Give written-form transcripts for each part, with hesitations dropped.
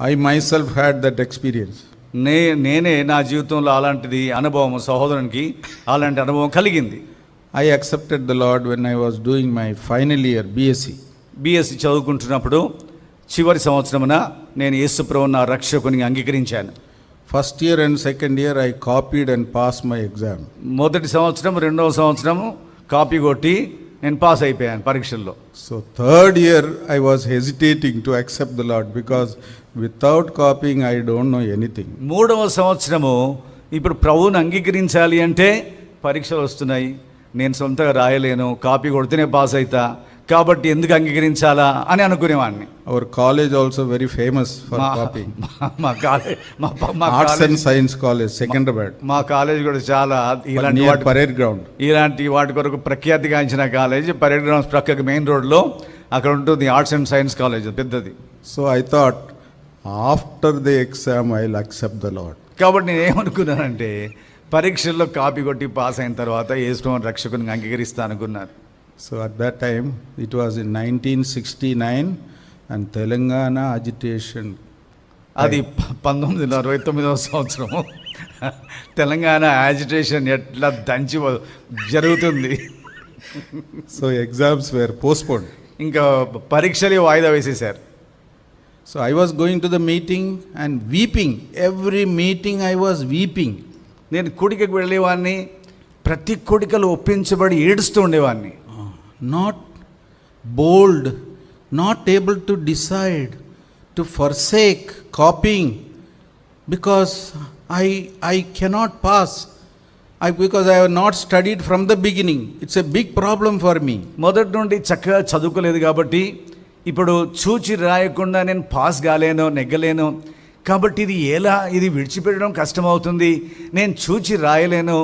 I myself had that experience. నేనే నా జీవితంలో అలాంటిది అనుభవం, సహోదరునికి అలాంటి అనుభవం కలిగింది. I accepted the Lord when I was doing my final year BSc చదువుకుంటున్నప్పుడు చివరి సంవత్సరమున నేను యేసు ప్రభువుని నా రక్షకునిగా అంగీకరించాను. First year and second year I copied and passed my exam. మొదటి సంవత్సరం రెండవ సంవత్సరం కాపీ కొట్టి నేను పాస్ అయిపోయాను పరీక్షల్లో. So third year I was hesitating to accept the Lord because without copying I don't know anything. మూడవ సంవత్సరము ఇప్పుడు ప్రభువుని అంగీకరించాలి అంటే పరీక్షలు వస్తున్నాయి, నేను సొంతగా రాయలేను, కాపీ కొడితేనే పాస్ అవుతా, కాబట్టి ఎందుకు అంగీకరించాలా అని అనుకునేవాడిని. Our college also very famous for copying. మా college Arts and Science College, Secunderabad. మా కాలేజ్ కూడా చాలా ఇలాంటి పరేడ్ గ్రౌండ్, ఇలాంటి వాటి కొరకు ప్రఖ్యాతిగాంచిన కాలేజ్. పరేడ్ గ్రౌండ్స్ ప్రక్కకి మెయిన్ రోడ్లో అక్కడ ఉంటుంది ఆర్ట్స్ అండ్ సైన్స్ కాలేజ్, పెద్దది. So I thought after the exam I'll accept the Lord. కాబట్టి నేను ఏమనుకున్నానంటే పరీక్షల్లో కాపీ కొట్టి పాస్ అయిన తర్వాత యేసుని రక్షకుని అంగీకరిస్తా అనుకున్నాను. So at that time it was in 1969 and Telangana agitation. అది 1969వ సంవత్సరము. తెలంగాణ యాజిటేషన్ ఎట్లా దంచి జరుగుతుంది. So exams were postponed. ఇంకా పరీక్షలు వాయిదా వేసేశారు. So I was going to the meeting and weeping. Every meeting I was weeping. నేను కూడికకు వెళ్ళేవాడిని, ప్రతి కూడికలు ఒప్పించబడి ఏడుస్తూ ఉండేవాడిని. Not bold, not able to decide to forsake copying because I cannot pass. Because I have not studied from the beginning. It's a big problem for me. మొదటి నుండి చక్కగా చదువుకోలేదు కాబట్టి ఇప్పుడు చూచి రాయకుండా నేను పాస్ కాలేను, నెగ్గలేను. కాబట్టి ఇది విడిచిపెట్టడం కష్టమవుతుంది. నేను చూచి రాయలేను,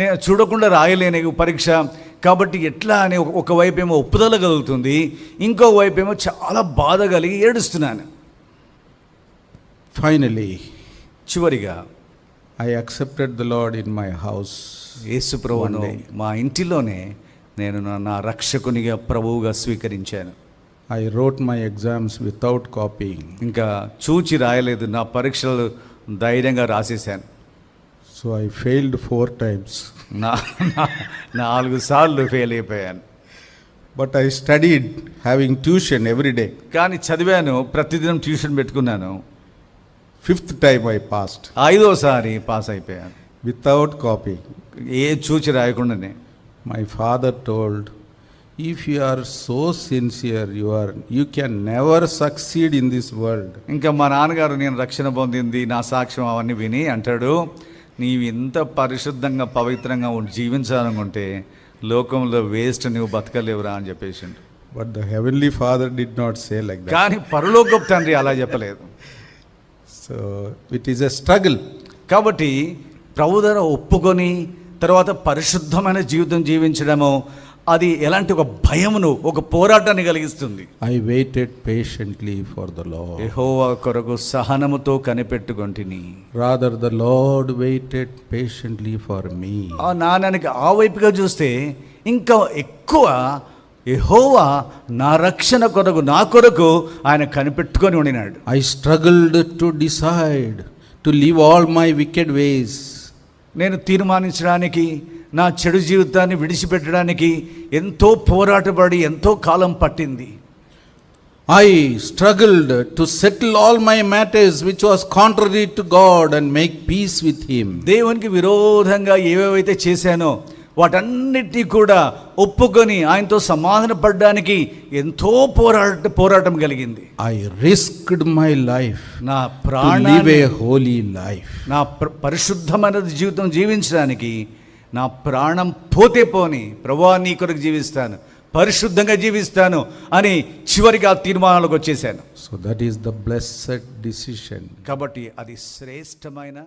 నేను చూడకుండా రాయలేను పరీక్ష. కాబట్టి ఎట్లా అని ఒకవైపు ఏమో ఒప్పుదల కలుగుతుంది, ఇంకోవైపు ఏమో చాలా బాధ కలిగి ఏడుస్తున్నాను. Finally, చివరిగా I accepted the Lord in my house. యేసు ప్రభువును మా ఇంటిలోనే నేను నా రక్షకునిగా ప్రభువుగా స్వీకరించాను. I wrote my exams without copying. ఇంకా చూచి రాయలేదు, నా పరీక్షలు ధైర్యంగా రాసేసాను. So I failed 4 times. 4 సార్లు ఫెయిల్ అయిపోయాను. But I studied having tuition every day. కానీ చదివాను, ప్రతిదినం ట్యూషన్ పెట్టుకున్నాను. 5th time I passed. 5వసారి పాస్ అయిపోయాను without copying. ఏ చూచి రాయకుండానే. My father told, if you are so sincere, you can never succeed in this world. ఇంకా మా నాన్నగారు నేను రక్షణ పొందింది నా సాక్ష్యం అవన్నీ విని అంటాడు, నీవు ఇంత పరిశుద్ధంగా పవిత్రంగా జీవించాలనుకుంటే లోకంలో వేస్ట్, నువ్వు బతకలేవురా అని చెప్పేసి. But the heavenly father did not say like that. కానీ పరలోకపు తండ్రి అలా చెప్పలేదు. So it is a struggle. కాబట్టి ప్రభు ద్వారా ఒప్పుకొని తర్వాత పరిశుద్ధమైన జీవితం జీవించడము అది ఎలాంటి ఒక భయమును, ఒక పోరాటాన్ని కలిగిస్తుంది. I waited patiently for the Lord. యెహోవా కొరకు సహనముతో కనిపెట్టుకొంటిని. Rather the Lord waited patiently for me. ఆ నాన్నకి ఆ వైపుగా చూస్తే ఇంకా ఎక్కువ యెహోవా నా రక్షణ కొరకు, నా కొరకు ఆయన కనిపెట్టుకొని ఉండినాడు. I struggled to decide to leave all my wicked ways. నేను తీర్మానించడానికి, నా చెడు జీవితాన్ని విడిచిపెట్టడానికి ఎంతో పోరాటపడి ఎంతో కాలం పట్టింది. I struggled to settle all my matters which was contrary to God and make peace with him. దేవునికి విరోధంగా ఏవేవైతే చేశానో వాటన్నిటినీ కూడా ఒప్పుకొని ఆయనతో సమాధాన పడడానికి ఎంతో పోరాటం కలిగింది. I risked my life నా to live a holy life. నా పరిశుద్ధమైన జీవితం జీవించడానికి నా ప్రాణం పోతే పోని, ప్రభువా నీ కొరకు జీవిస్తాను, పరిశుద్ధంగా జీవిస్తాను అని చివరికి ఆ తీర్మానాలకు వచ్చేసాను. So that is the blessed decision. కాబట్టి అది శ్రేష్టమైన